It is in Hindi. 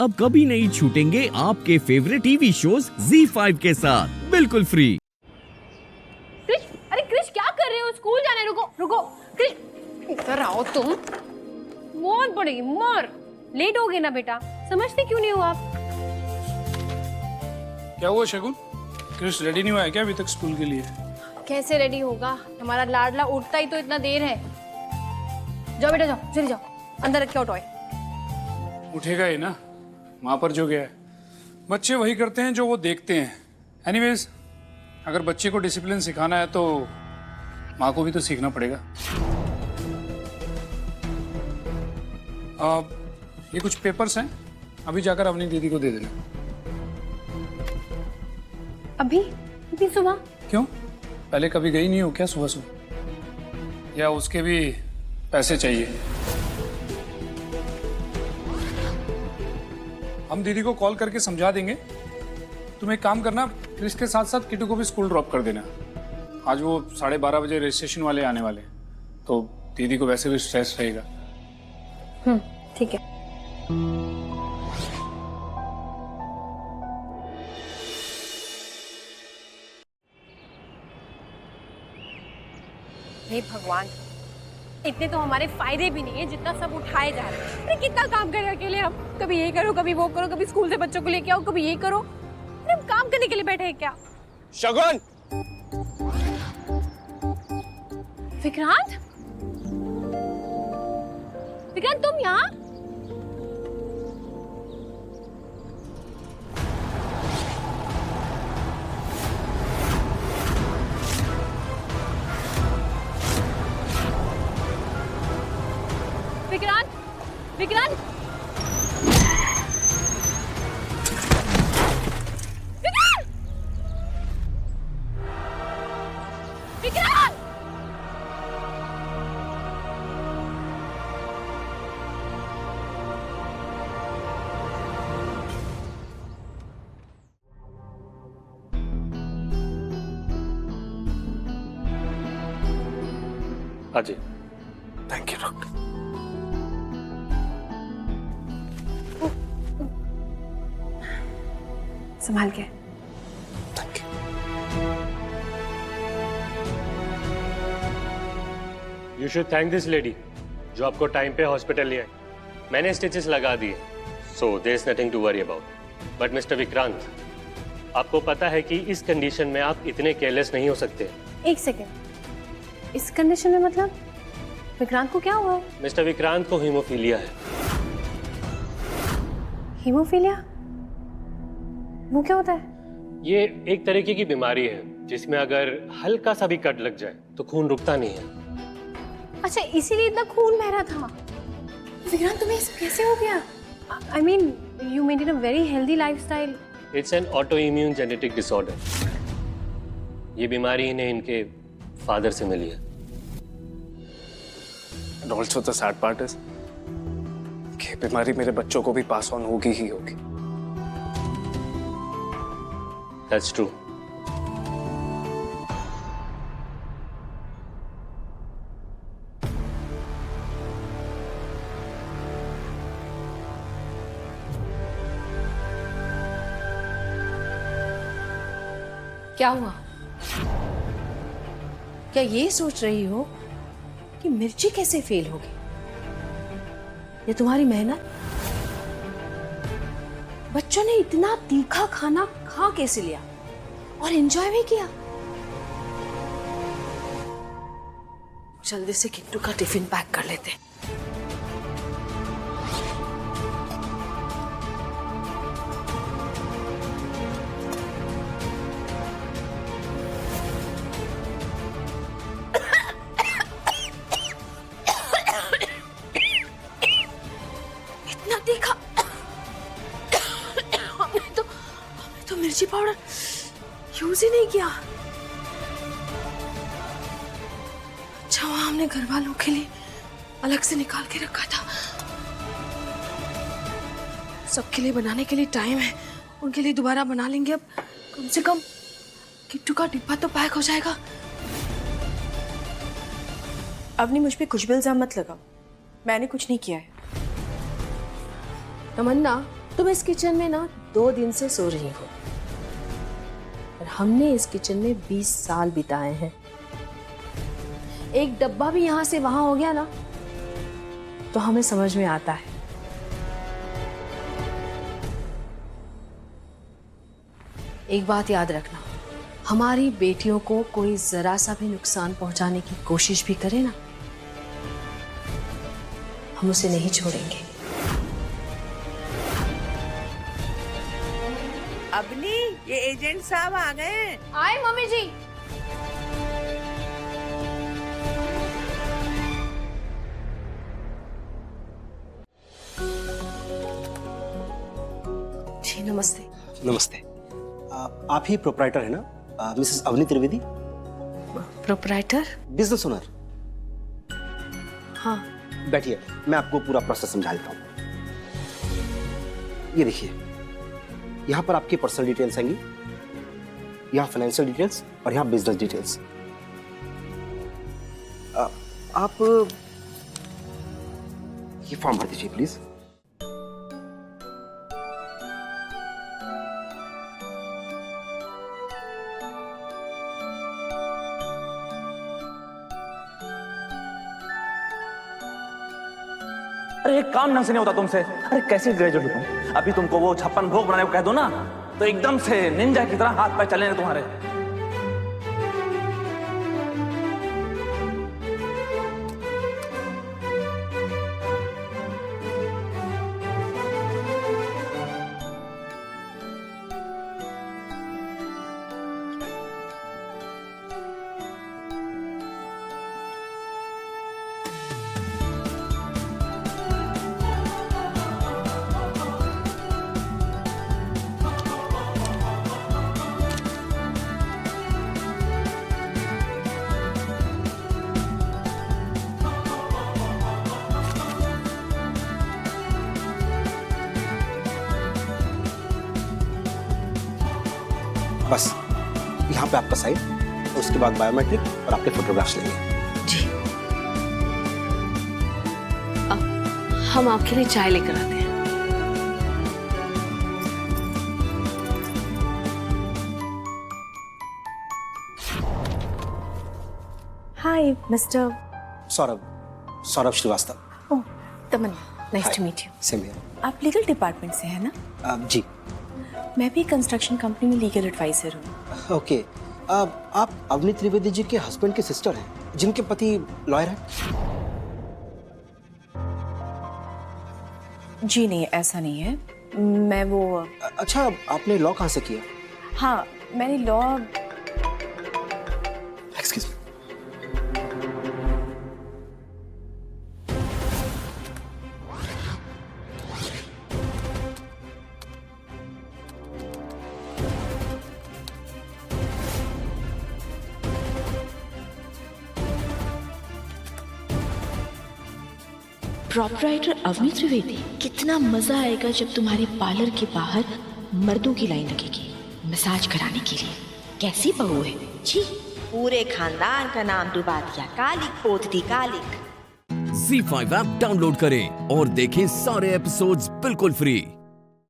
अब कभी नहीं छूटेंगे आपके फेवरेट टीवी शोज ZEE5 के साथ बिल्कुल फ्री। क्रिश, अरे क्रिश क्या कर रहे हो? स्कूल जाने, रुको रुको। क्रिश इधर आओ तुम। मौत पड़ेगी मर। लेट हो गए ना बेटा, समझते क्यों नहीं हो आप? क्या हुआ शगुन? क्रिश रेडी नहीं हुआ है क्या अभी तक स्कूल के लिए? कैसे रेडी होगा? हमारा लाडला उठता ही तो इतना देर है। जाओ बेटा जाओ, चले जाओ, अंदर रखे हो टॉय। उठेगा ही ना, वहां पर जो गया है। बच्चे वही करते हैं जो वो देखते हैं। एनीवेज, अगर बच्चे को डिसिप्लिन सिखाना है तो माँ को भी तो सीखना पड़ेगा। ये कुछ पेपर्स हैं, अभी जाकर अपनी दीदी को दे देना। अभी इतनी सुबह? क्यों, पहले कभी गई नहीं हो क्या सुबह सुबह? या उसके भी पैसे चाहिए? हम दीदी को कॉल करके समझा देंगे। तुम एक काम करना, क्रिश के साथ साथ किटू को भी स्कूल ड्रॉप कर देना। आज वो 12:30 बजे रजिस्ट्रेशन वाले आने वाले हैं, तो दीदी को वैसे भी स्ट्रेस रहेगा। ठीक है। हे भगवान, इतने तो हमारे फायदे भी नहीं है जितना सब उठाए जा रहे हैं। अरे कितना काम करें अकेले हम, कभी ये करो कभी वो करो, कभी स्कूल से बच्चों को लेके आओ, कभी ये करो। अरे हम काम करने के लिए बैठे हैं क्या? शगुन! विक्रांत, विक्रांत तुम यहाँ? विक्रांत, विक्रांत, विक्रांत, विक्रांत! हाँ जी, थैंक यू डॉक्टर। संभाल के। Thank you. You should thank this lady जो आपको टाइम पे हॉस्पिटल ले आई। मैंने स्टिचेस लगा दिए, so there is nothing to worry about. But mister Vikrant, आपको पता है कि इस कंडीशन में आप इतने केयरलेस नहीं हो सकते। एक सेकेंड, इस कंडीशन में मतलब विक्रांत को क्या हुआ है? मिस्टर विक्रांत को हीमोफीलिया है। हीमोफीलिया? वो क्या होता है? ये एक तरीके की बीमारी है जिसमें अगर हल्का सा भी कट लग जाए तो खून रुकता नहीं है। अच्छा, इसीलिए इतना खून बह रहा था। विक्रांत तुम्हें सब कैसे हो गया? I mean, you maintain a very healthy lifestyle. It's an autoimmune genetic disorder. ये बीमारी इन्हें इनके फादर से मिली है। And also the sad part is कि बीमारी मेरे बच्चों को भी पास ऑन होगी ही होगी। That's true. क्या हुआ? क्या ये सोच रही हो कि मिर्ची कैसे फेल होगी? ये तुम्हारी मेहनत। बच्चों ने इतना तीखा खाना खा कैसे लिया और एंजॉय भी किया। जल्दी से किट्टू का टिफिन पैक कर लेते। इतना तीखा हमने तो मिर्ची पाउडर यूज ही नहीं किया। अच्छा वहां हमने घर वालों के लिए अलग से निकाल के रखा था। सबके लिए बनाने के लिए टाइम है, उनके लिए दोबारा बना लेंगे। अब कम से कम किट्टू का डिब्बा तो पैक हो जाएगा। अवनी, मुझ पे कुछ भी इल्जाम मत लगाओ, मैंने कुछ नहीं किया है। तमन्ना, तुम इस किचन में ना 2 दिन से सो रही हो, और हमने इस किचन में 20 साल बिताए हैं। एक डब्बा भी यहां से वहां हो गया ना तो हमें समझ में आता है। एक बात याद रखना, हमारी बेटियों को कोई जरा सा भी नुकसान पहुंचाने की कोशिश भी करे ना, हम उसे नहीं छोड़ेंगे। अबनी, ये एजेंट साहब आ गए हैं। आए मम्मी जी। जी नमस्ते। नमस्ते। आप ही प्रोप्राइटर है ना, missus Avani Trivedi? Proprietor? Business owner. हाँ। बैठिए, मैं आपको पूरा प्रोसेस समझा देता हूँ। ये देखिए, यहाँ पर आपकी पर्सनल डिटेल्स आएंगी, यहाँ फाइनेंशियल डिटेल्स और यहाँ बिजनेस डिटेल्स। आप ये फॉर्म भर दीजिए प्लीज। अरे एक काम ढंग से नहीं होता तुमसे। अरे कैसे ग्रेजुएट हो तुम? अभी तुमको वो 56 भोग बनाने को कह दो ना तो एकदम से निंजा की तरह हाथ पैर चलेंगे तुम्हारे। बस यहाँ पे आपका साइन और उसके बाद बायोमेट्रिक और आपके फोटोग्राफ्स लेंगे। जी। अब हम आपके लिए चाय लेकर आते हैं। Hi mister. Saurabh Shrivastava. Oh Tamanna, nice to meet you. Same here. आप लीगल डिपार्टमेंट से हैं ना? जी। मैं भी कंस्ट्रक्शन कंपनी में लीगल एडवाइजर हूँ। ओके। आप अवनी त्रिवेदी जी के हस्बैंड के सिस्टर हैं, जिनके पति लॉयर हैं? जी नहीं, ऐसा नहीं है। मैं वो अच्छा, आपने लॉ कहाँ से किया? हाँ, मैंने law. Excuse me. Proprietor Avani Trivedi, कितना मजा आएगा जब तुम्हारे पार्लर के बाहर मर्दों की लाइन लगेगी मसाज कराने के लिए। कैसी बहू है जी, पूरे खानदान का नाम डुबा दिया। कालिक पोतती कालिक। Z5 ऐप डाउनलोड करें और देखें सारे एपिसोड्स बिल्कुल फ्री।